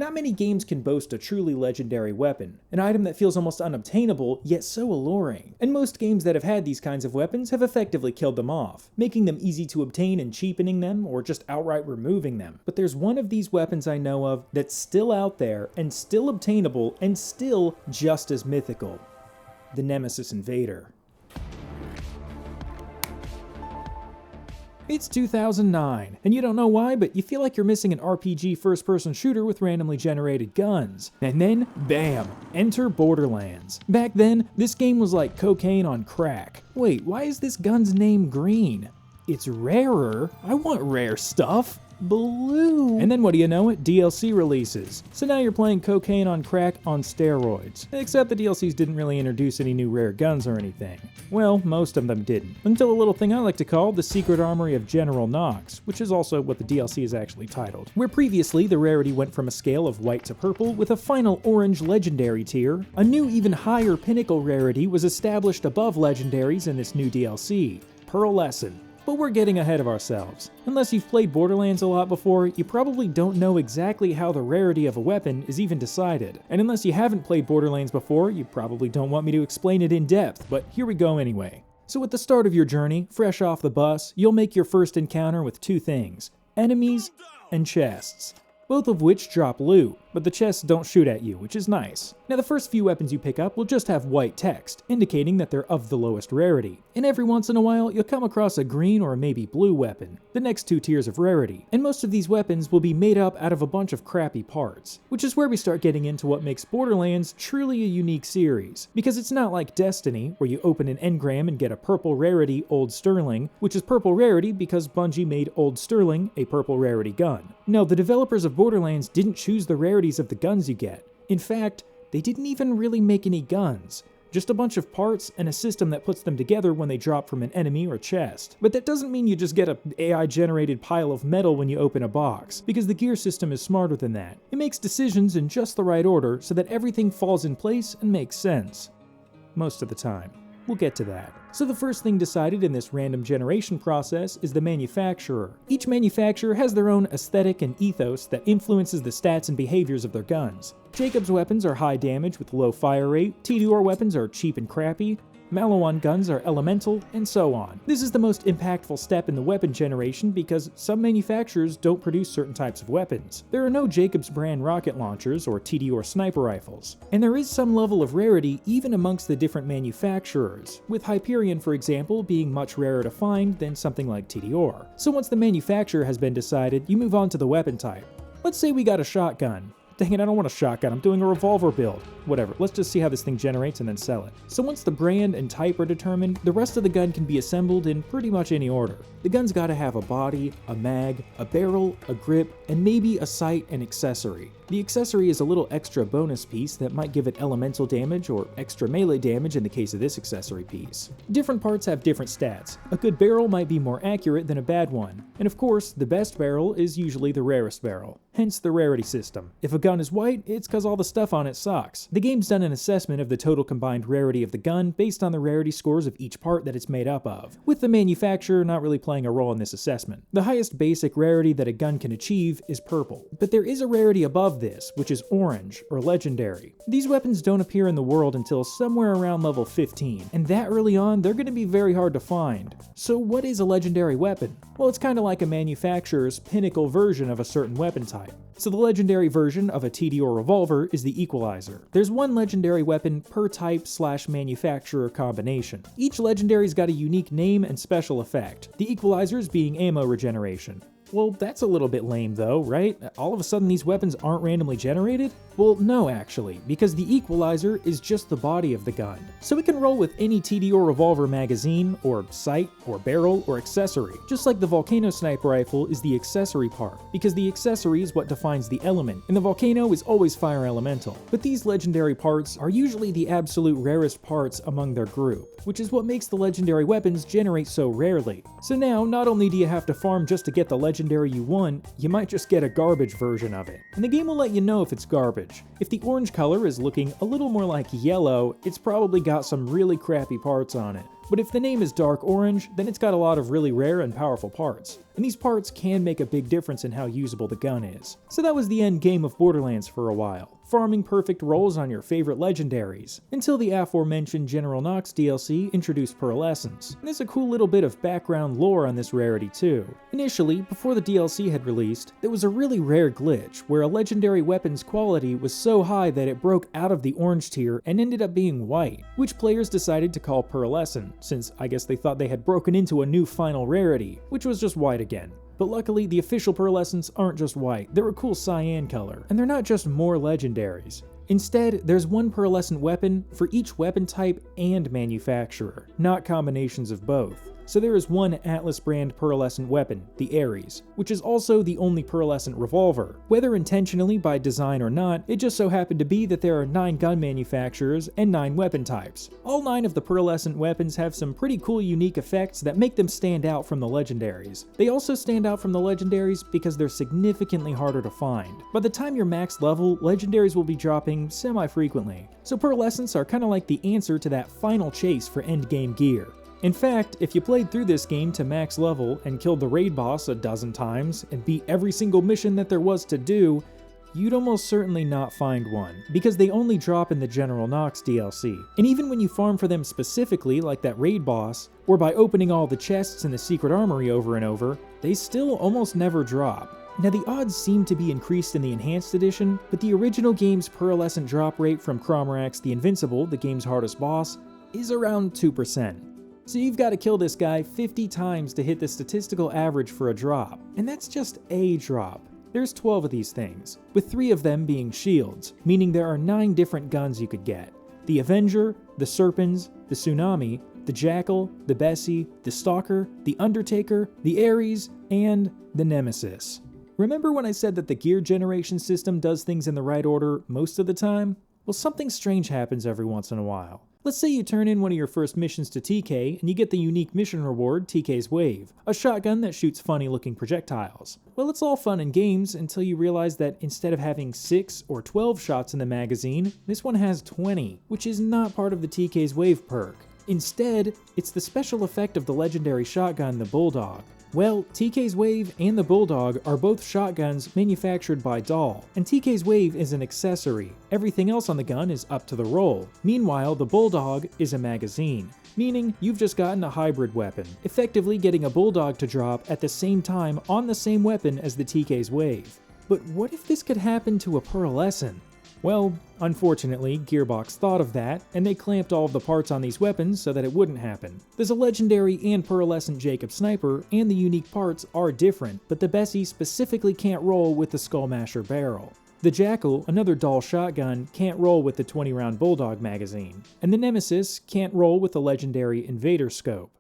Not many games can boast a truly legendary weapon, an item that feels almost unobtainable, yet so alluring. And most games that have had these kinds of weapons have effectively killed them off, making them easy to obtain and cheapening them, or just outright removing them. But there's one of these weapons I know of that's still out there, and still obtainable, and still just as mythical. The Nemesis Invader. It's 2009, and you don't know why, but you feel like you're missing an RPG first-person shooter with randomly generated guns. And then, bam, enter Borderlands. Back then, this game was like cocaine on crack. Wait, why is this gun's name green? It's rarer? I want rare stuff. Blue. And then what do you know it? DLC releases. So now you're playing cocaine on crack on steroids. Except the DLCs didn't really introduce any new rare guns or anything. Well, most of them didn't. Until a little thing I like to call the Secret Armory of General Knox, which is also what the DLC is actually titled. Where previously the rarity went from a scale of white to purple with a final orange legendary tier, a new even higher pinnacle rarity was established above legendaries in this new DLC, Pearlescent. But we're getting ahead of ourselves. Unless you've played Borderlands a lot before, you probably don't know exactly how the rarity of a weapon is even decided. And unless you haven't played Borderlands before, you probably don't want me to explain it in depth, but here we go anyway. So at the start of your journey, fresh off the bus, you'll make your first encounter with two things: enemies and chests. Both of which drop loot, but the chests don't shoot at you, which is nice. Now the first few weapons you pick up will just have white text, indicating that they're of the lowest rarity. And every once in a while, you'll come across a green or maybe blue weapon, the next two tiers of rarity. And most of these weapons will be made up out of a bunch of crappy parts, which is where we start getting into what makes Borderlands truly a unique series. Because it's not like Destiny, where you open an engram and get a purple rarity Old Sterling, which is purple rarity because Bungie made Old Sterling a purple rarity gun. No, the developers of Borderlands didn't choose the rarities of the guns you get. In fact, they didn't even really make any guns. Just a bunch of parts and a system that puts them together when they drop from an enemy or chest. But that doesn't mean you just get an AI-generated pile of metal when you open a box, because the gear system is smarter than that. It makes decisions in just the right order so that everything falls in place and makes sense. Most of the time. We'll get to that. So the first thing decided in this random generation process is the manufacturer. Each manufacturer has their own aesthetic and ethos that influences the stats and behaviors of their guns. Jacob's weapons are high damage with low fire rate, TDR weapons are cheap and crappy, Maliwan guns are elemental, and so on. This is the most impactful step in the weapon generation because some manufacturers don't produce certain types of weapons. There are no Jacobs brand rocket launchers or TDR sniper rifles. And there is some level of rarity even amongst the different manufacturers, with Hyperion, for example, being much rarer to find than something like TDR. So once the manufacturer has been decided, you move on to the weapon type. Let's say we got a shotgun. Dang it, I don't want a shotgun, I'm doing a revolver build. Whatever, let's just see how this thing generates and then sell it. So once the brand and type are determined, the rest of the gun can be assembled in pretty much any order. The gun's gotta have a body, a mag, a barrel, a grip, and maybe a sight and accessory. The accessory is a little extra bonus piece that might give it elemental damage or extra melee damage in the case of this accessory piece. Different parts have different stats. A good barrel might be more accurate than a bad one. And of course, the best barrel is usually the rarest barrel. Hence the rarity system. If a gun is white, it's cause all the stuff on it sucks. The game's done an assessment of the total combined rarity of the gun based on the rarity scores of each part that it's made up of, with the manufacturer not really playing a role in this assessment. The highest basic rarity that a gun can achieve is purple, but there is a rarity above this, which is orange, or legendary. These weapons don't appear in the world until somewhere around level 15, and that early on, they're going to be very hard to find. So what is a legendary weapon? Well, it's kind of like a manufacturer's pinnacle version of a certain weapon type. So the legendary version of a TDR revolver is the Equalizer. There's one legendary weapon per type/manufacturer combination. Each legendary's got a unique name and special effect, the Equalizer's being ammo regeneration. Well, that's a little bit lame though, right? All of a sudden these weapons aren't randomly generated? Well, no actually, because the Equalizer is just the body of the gun. So it can roll with any TDR revolver magazine, or sight, or barrel, or accessory. Just like the Volcano sniper rifle is the accessory part, because the accessory is what defines the element, and the Volcano is always fire elemental. But these legendary parts are usually the absolute rarest parts among their group, which is what makes the legendary weapons generate so rarely. So now, not only do you have to farm just to get the legendary you want, you might just get a garbage version of it. And the game will let you know if it's garbage. If the orange color is looking a little more like yellow, it's probably got some really crappy parts on it. But if the name is dark orange, then it's got a lot of really rare and powerful parts. And these parts can make a big difference in how usable the gun is. So that was the end game of Borderlands for a while, farming perfect rolls on your favorite legendaries, until the aforementioned General Knox DLC introduced Pearlescent. And there's a cool little bit of background lore on this rarity too. Initially, before the DLC had released, there was a really rare glitch where a legendary weapon's quality was so high that it broke out of the orange tier and ended up being white, which players decided to call Pearlescent, since I guess they thought they had broken into a new final rarity, which was just white again. But luckily, the official Pearlescents aren't just white, they're a cool cyan color, and they're not just more legendaries. Instead, there's one Pearlescent weapon for each weapon type and manufacturer, not combinations of both. So there is one Atlas brand Pearlescent weapon, the Ares, which is also the only Pearlescent revolver. Whether intentionally by design or not, it just so happened to be that there are 9 gun manufacturers and 9 weapon types. All 9 of the Pearlescent weapons have some pretty cool unique effects that make them stand out from the legendaries. They also stand out from the legendaries because they're significantly harder to find. By the time you're max level, legendaries will be dropping semi-frequently. So Pearlescents are kinda like the answer to that final chase for endgame gear. In fact, if you played through this game to max level and killed the raid boss a dozen times and beat every single mission that there was to do, you'd almost certainly not find one, because they only drop in the General Knox DLC. And even when you farm for them specifically, like that raid boss, or by opening all the chests in the secret armory over and over, they still almost never drop. Now the odds seem to be increased in the Enhanced Edition, but the original game's Pearlescent drop rate from Cromarax the Invincible, the game's hardest boss, is around 2%. So you've got to kill this guy 50 times to hit the statistical average for a drop. And that's just a drop. There's 12 of these things, with 3 of them being shields, meaning there are 9 different guns you could get. The Avenger, the Serpens, the Tsunami, the Jackal, the Bessie, the Stalker, the Undertaker, the Ares, and the Nemesis. Remember when I said that the gear generation system does things in the right order most of the time? Well, something strange happens every once in a while. Let's say you turn in one of your first missions to TK and you get the unique mission reward, TK's Wave, a shotgun that shoots funny looking projectiles. Well, it's all fun and games until you realize that instead of having 6 or 12 shots in the magazine, this one has 20, which is not part of the TK's Wave perk. Instead, it's the special effect of the legendary shotgun, the Bulldog. Well, TK's Wave and the Bulldog are both shotguns manufactured by Dahl, and TK's Wave is an accessory. Everything else on the gun is up to the roll. Meanwhile, the Bulldog is a magazine, meaning you've just gotten a hybrid weapon, effectively getting a Bulldog to drop at the same time on the same weapon as the TK's Wave. But what if this could happen to a Pearlescent? Well, unfortunately, Gearbox thought of that, and they clamped all of the parts on these weapons so that it wouldn't happen. There's a legendary and Pearlescent Jacob Sniper, and the unique parts are different, but the Bessie specifically can't roll with the Skullmasher barrel. The Jackal, another Dahl shotgun, can't roll with the 20-round Bulldog magazine, and the Nemesis can't roll with the legendary Invader scope.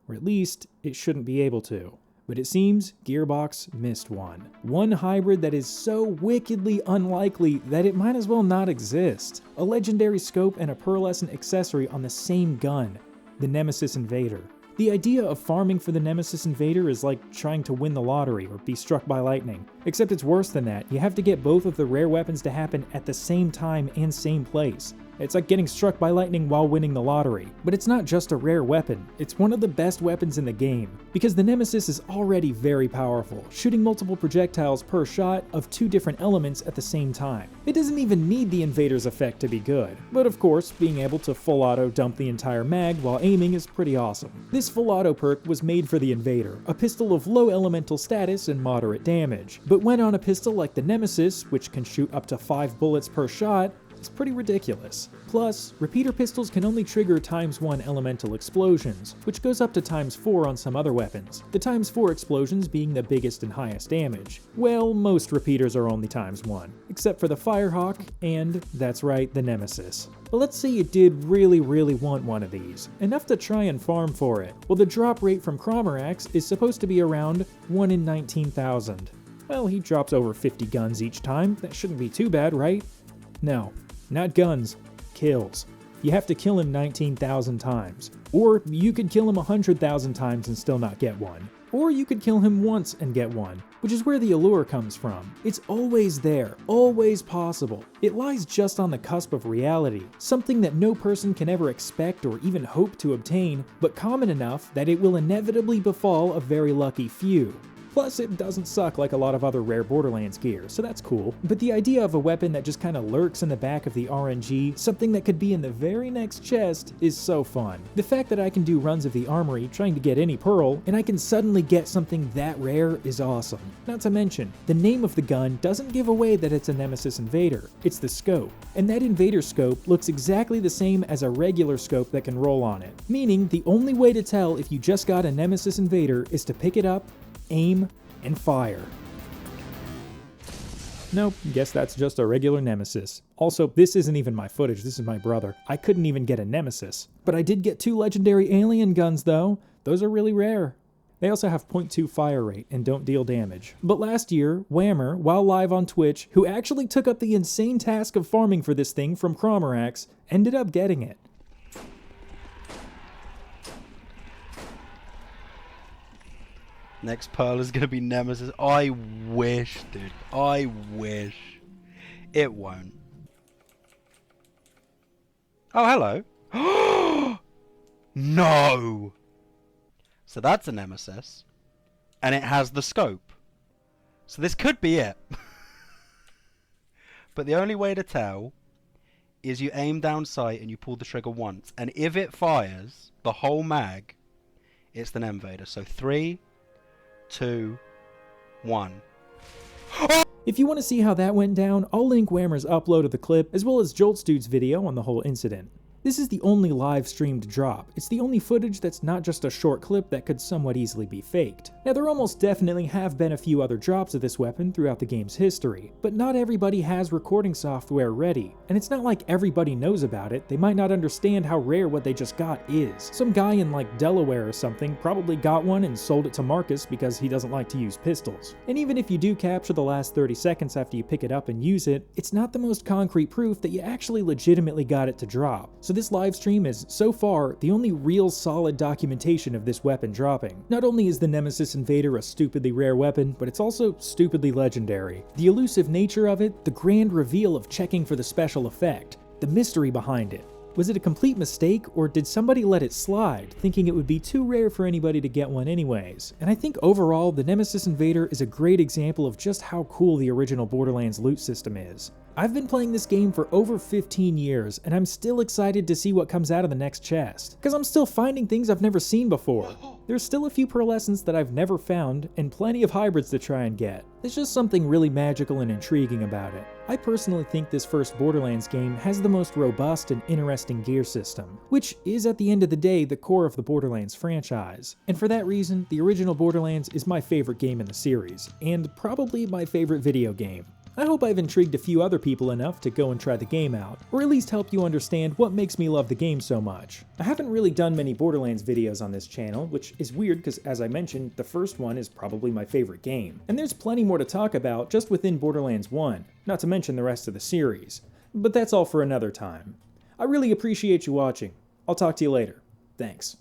Or at least, it shouldn't be able to. But it seems Gearbox missed one. One hybrid that is so wickedly unlikely that it might as well not exist. A legendary scope and a Pearlescent accessory on the same gun, the Nemesis Invader. The idea of farming for the Nemesis Invader is like trying to win the lottery or be struck by lightning. Except it's worse than that. You have to get both of the rare weapons to happen at the same time and same place. It's like getting struck by lightning while winning the lottery. But it's not just a rare weapon, it's one of the best weapons in the game, because the Nemesis is already very powerful, shooting multiple projectiles per shot of 2 different elements at the same time. It doesn't even need the Invader's effect to be good, but of course, being able to full auto dump the entire mag while aiming is pretty awesome. This full auto perk was made for the Invader, a pistol of low elemental status and moderate damage, but when on a pistol like the Nemesis, which can shoot up to 5 bullets per shot, it's pretty ridiculous. Plus, repeater pistols can only trigger ×1 elemental explosions, which goes up to ×4 on some other weapons, the ×4 explosions being the biggest and highest damage. Well, most repeaters are only ×1, except for the Firehawk and, that's right, the Nemesis. But let's say you did really want one of these, enough to try and farm for it. Well, the drop rate from Cromarax is supposed to be around 1 in 19,000. Well, he drops over 50 guns each time, that shouldn't be too bad, right? No. Not guns, kills. You have to kill him 19,000 times. Or you could kill him 100,000 times and still not get one. Or you could kill him once and get one, which is where the allure comes from. It's always there, always possible. It lies just on the cusp of reality, something that no person can ever expect or even hope to obtain, but common enough that it will inevitably befall a very lucky few. Plus, it doesn't suck like a lot of other rare Borderlands gear, so that's cool. But the idea of a weapon that just kinda lurks in the back of the RNG, something that could be in the very next chest, is so fun. The fact that I can do runs of the armory trying to get any pearl, and I can suddenly get something that rare is awesome. Not to mention, the name of the gun doesn't give away that it's a Nemesis Invader, it's the scope. And that Invader scope looks exactly the same as a regular scope that can roll on it. Meaning, the only way to tell if you just got a Nemesis Invader is to pick it up, aim, and fire. Nope, guess that's just a regular Nemesis. Also, this isn't even my footage, this is my brother. I couldn't even get a Nemesis. But I did get 2 legendary alien guns though. Those are really rare. They also have 0.2 fire rate and don't deal damage. But last year, Whammer, while live on Twitch, who actually took up the insane task of farming for this thing from Crommerax, ended up getting it. Next pearl is going to be Nemesis. I wish, dude. I wish. It won't. Oh, hello. No! So that's a Nemesis. And it has the scope. So this could be it. But the only way to tell is you aim down sight and you pull the trigger once. And if it fires the whole mag, it's the Invader. So 3, 2, 1. If you want to see how that went down, I'll link Whammer's upload of the clip as well as Jolt's video on the whole incident. This is the only live streamed drop. It's the only footage that's not just a short clip that could somewhat easily be faked. Now there almost definitely have been a few other drops of this weapon throughout the game's history, but not everybody has recording software ready, and it's not like everybody knows about it. They might not understand how rare what they just got is. Some guy in like Delaware or something probably got one and sold it to Marcus because he doesn't like to use pistols. And even if you do capture the last 30 seconds after you pick it up and use it, it's not the most concrete proof that you actually legitimately got it to drop. So this live stream is, so far, the only real solid documentation of this weapon dropping. Not only is the Nemesis Invader a stupidly rare weapon, but it's also stupidly legendary. The elusive nature of it, the grand reveal of checking for the special effect, the mystery behind it. Was it a complete mistake, or did somebody let it slide, thinking it would be too rare for anybody to get one anyways? And I think overall, the Nemesis Invader is a great example of just how cool the original Borderlands loot system is. I've been playing this game for over 15 years, and I'm still excited to see what comes out of the next chest, because I'm still finding things I've never seen before. There's still a few Pearlescents that I've never found, and plenty of hybrids to try and get. There's just something really magical and intriguing about it. I personally think this first Borderlands game has the most robust and interesting gear system, which is at the end of the day the core of the Borderlands franchise. And for that reason, the original Borderlands is my favorite game in the series, and probably my favorite video game. I hope I've intrigued a few other people enough to go and try the game out, or at least help you understand what makes me love the game so much. I haven't really done many Borderlands videos on this channel, which is weird because, as I mentioned, the first one is probably my favorite game. And there's plenty more to talk about just within Borderlands 1, not to mention the rest of the series. But that's all for another time. I really appreciate you watching. I'll talk to you later. Thanks.